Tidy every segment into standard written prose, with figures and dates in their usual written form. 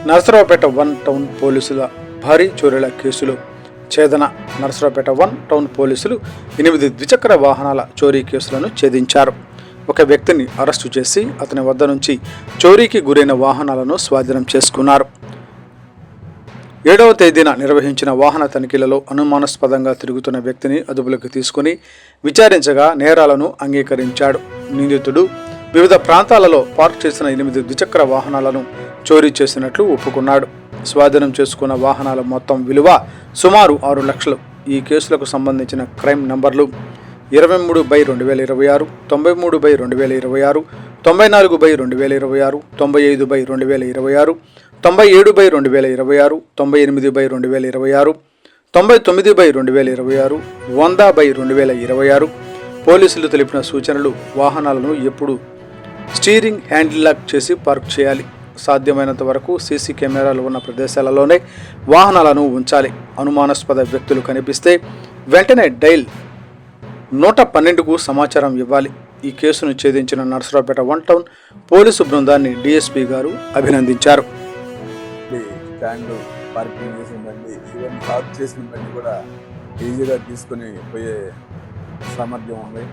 Narasaraopet 1 town పోలీసుల భారీ చోరీల కేసులో ఛేదన. నరసరావుపేట 1 టౌన్ పోలీసులు 8 ద్విచక్ర వాహనాల చోరీ కేసులను ఛేదించారు. ఒక వ్యక్తిని అరెస్టు చేసి అతని వద్ద నుంచి చోరీకి గురైన వాహనాలను స్వాధీనం చేసుకున్నారు. 7వ తేదీన నిర్వహించిన వాహన తనిఖీలలో అనుమానాస్పదంగా తిరుగుతున్న వ్యక్తిని అదుపులోకి తీసుకుని విచారించగా నేరాలను అంగీకరించాడు. నిందితుడు వివిధ ప్రాంతాలలో పార్క్ చేసిన 8 ద్విచక్ర వాహనాలను చోరీ చేసినట్లు ఒప్పుకున్నాడు. స్వాధీనం చేసుకున్న వాహనాల మొత్తం విలువ సుమారు 6 లక్షలు. ఈ కేసులకు సంబంధించిన క్రైమ్ నంబర్లు 23/2026, 93/2026, 94/2026, 95/2026, 97/2026, 98/2026, 99/2026, 100/2026. పోలీసులు తెలిపిన సూచనలు: వాహనాలను ఎప్పుడు స్టీరింగ్ హ్యాండిల్ లాక్ చేసి పార్క్ చేయాలి. సాధ్యమైనంత వరకు సీసీ కెమెరాలు ఉన్న ప్రదేశాలలోనే వాహనాలను ఉంచాలి. అనుమానాస్పద వ్యక్తులు కనిపిస్తే వెంటనే డైల్ 112కు సమాచారం ఇవ్వాలి. ఈ కేసును ఛేదించిన నరసరావుపేట 1 టౌన్ పోలీసు బృందాన్ని డీఎస్పీ గారు అభినందించారు. పార్కింగ్ చేసిన బండి, ఈవెన్ పార్క్ చేసిన బండి కూడా ఈజీగా తీసుకొని పోయే సామర్థ్యం ఉంది.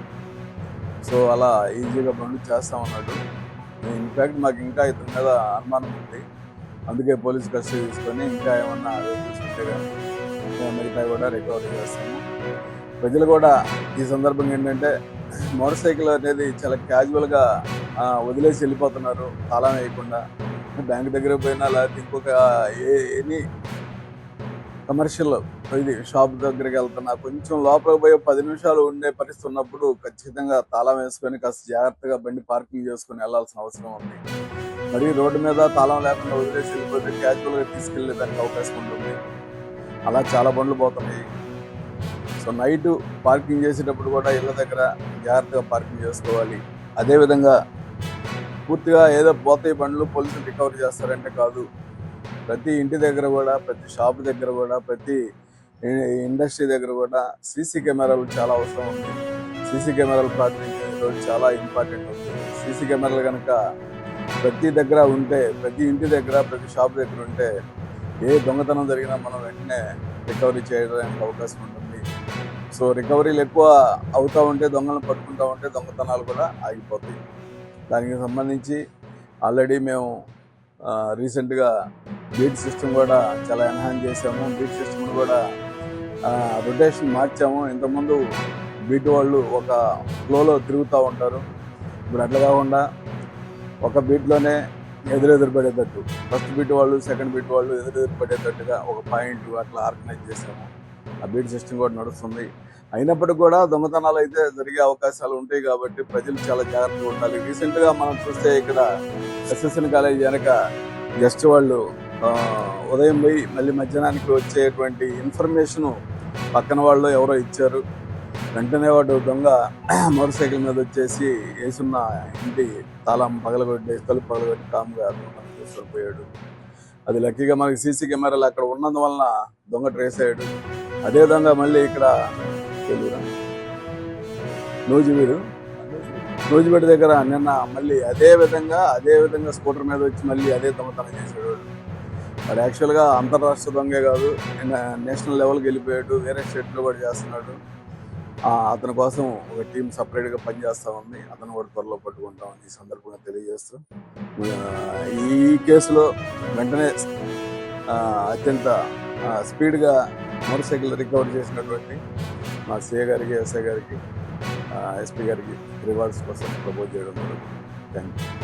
సో అలా ఈజీగా బండి చేస్తూ ఉన్నాడు. ఇన్ఫ్యాక్ట్ మాకు ఇంకా ఇతని మీద అనుమానం ఉంది. అందుకే పోలీస్ కస్టడీ తీసుకొని ఇంకా ఏమన్నా వెహికల్స్ ఉంటే కానీ మిగతా కూడా రికవరీ చేస్తాము. ప్రజలు కూడా ఈ సందర్భంగా ఏంటంటే మోటార్ సైకిల్ అనేది చాలా క్యాజువల్గా వదిలేసి వెళ్ళిపోతున్నారు తాళం వేయకుండా. బ్యాంక్ దగ్గర పోయినా లేకపోతే ఇంకొక ఎనీ కమర్షియల్ ఇది షాప్ దగ్గరికి వెళ్తున్నా కొంచెం లోపలికి పోయి 10 నిమిషాలు ఉండే పరిస్థితి ఉన్నప్పుడు ఖచ్చితంగా తాళం వేసుకొని కాస్త జాగ్రత్తగా బండి పార్కింగ్ చేసుకొని వెళ్లాల్సిన అవసరం ఉంది. మరి రోడ్డు మీద తాళం లేకుండా వదిలేసి వెళ్ళిపోతే క్యాజువల్గా తీసుకెళ్ళేదానికి అవకాశం ఉంటుంది. అలా చాలా బండ్లు పోతున్నాయి. సో నైట్ పార్కింగ్ చేసేటప్పుడు కూడా ఇళ్ళ దగ్గర జాగ్రత్తగా పార్కింగ్ చేసుకోవాలి. అదేవిధంగా పూర్తిగా ఏదో పోతాయి బండ్లు పోలీసులు రికవరీ చేస్తారంటే కాదు. ప్రతి ఇంటి దగ్గర కూడా, ప్రతి షాప్ దగ్గర కూడా, ప్రతి ఇండస్ట్రీ దగ్గర కూడా సీసీ కెమెరాలు చాలా అవసరం ఉంది. సీసీ కెమెరాలు ప్రాతినిధ్యం చాలా ఇంపార్టెంట్ అవుతుంది. సీసీ కెమెరాలు కనుక ప్రతి దగ్గర ఉంటే, ప్రతి ఇంటి దగ్గర, ప్రతి షాప్ దగ్గర ఉంటే ఏ దొంగతనం జరిగినా మనం వెంటనే రికవరీ చేయడానికి అవకాశం ఉంటుంది. సో రికవరీలు ఎక్కువ అవుతూ ఉంటే, దొంగలను పట్టుకుంటూ ఉంటే దొంగతనాలు కూడా ఆగిపోతాయి. దానికి సంబంధించి ఆల్రెడీ మేము రీసెంట్గా బీట్ సిస్టమ్ కూడా చాలా ఎన్హాన్స్ చేసాము. బీట్ సిస్టమ్ కూడా రొటేషన్ మార్చాము. ఇంతకుముందు బీట్ వాళ్ళు ఒక ఫ్లోలో తిరుగుతూ ఉంటారు. ఇప్పుడు అట్లా కాకుండా ఒక బీట్లోనే ఎదురెదురు పడేటట్టు, ఫస్ట్ బీట్ వాళ్ళు, సెకండ్ బీట్ వాళ్ళు ఎదురెదురు పడేటట్టుగా ఒక పాయింట్ అట్లా ఆర్గనైజ్ చేసాము. ఆ బీట్ సిస్టమ్ కూడా నడుస్తుంది. అయినప్పటికీ కూడా దొంగతనాలు అయితే జరిగే అవకాశాలు ఉంటాయి కాబట్టి ప్రజలు చాలా జాగ్రత్తగా ఉండాలి. రీసెంట్గా మనం చూస్తే ఇక్కడ ఎస్ఎస్ఎన్ కాలేజ్ వెనక జస్ట్ వాళ్ళు ఉదయం పోయి మళ్ళీ మధ్యాహ్నానికి వచ్చేటువంటి ఇన్ఫర్మేషను పక్కన వాళ్ళు ఎవరో ఇచ్చారు. వెంటనే వాడు దొంగ మోటార్ సైకిల్ మీద వచ్చేసి వేసున్న ఇంటి తాళం పగలగొట్టి, తలుపు పగలగొట్టి కామ్గా తీసుకుపోయాడు. అది లక్కీగా మనకి సీసీ కెమెరాలు అక్కడ ఉన్నందువలన దొంగ ట్రేస్ అయ్యాడు. అదేవిధంగా మళ్ళీ ఇక్కడ నూజివీడు దగ్గర నిన్న మళ్ళీ అదే విధంగా స్కూటర్ మీద వచ్చి మళ్ళీ అదే దొంగతనం చేశాడు. వాడు యాక్చువల్గా అంతర్రాష్ట్ర దొంగే కాదు, నేషనల్ లెవెల్కి వెళ్ళిపోయాడు. వేరే స్టేట్లో కూడా చేస్తున్నాడు. అతని కోసం ఒక టీం సపరేట్గా పనిచేస్తూ ఉంది. అతను కూడా త్వరలో పట్టుకుంటామని ఈ సందర్భంగా తెలియజేస్తూ, ఈ కేసులో వెంటనే అత్యంత స్పీడ్గా మోటార్ సైకిల్ రికవర్ చేసినటువంటి మా సిఏ గారికి, ఎస్ఐ గారికి, ఎస్పీ గారికి రివార్డ్స్ కోసం ప్రపోజ్ చేయడం జరుగుతుంది. Thank you.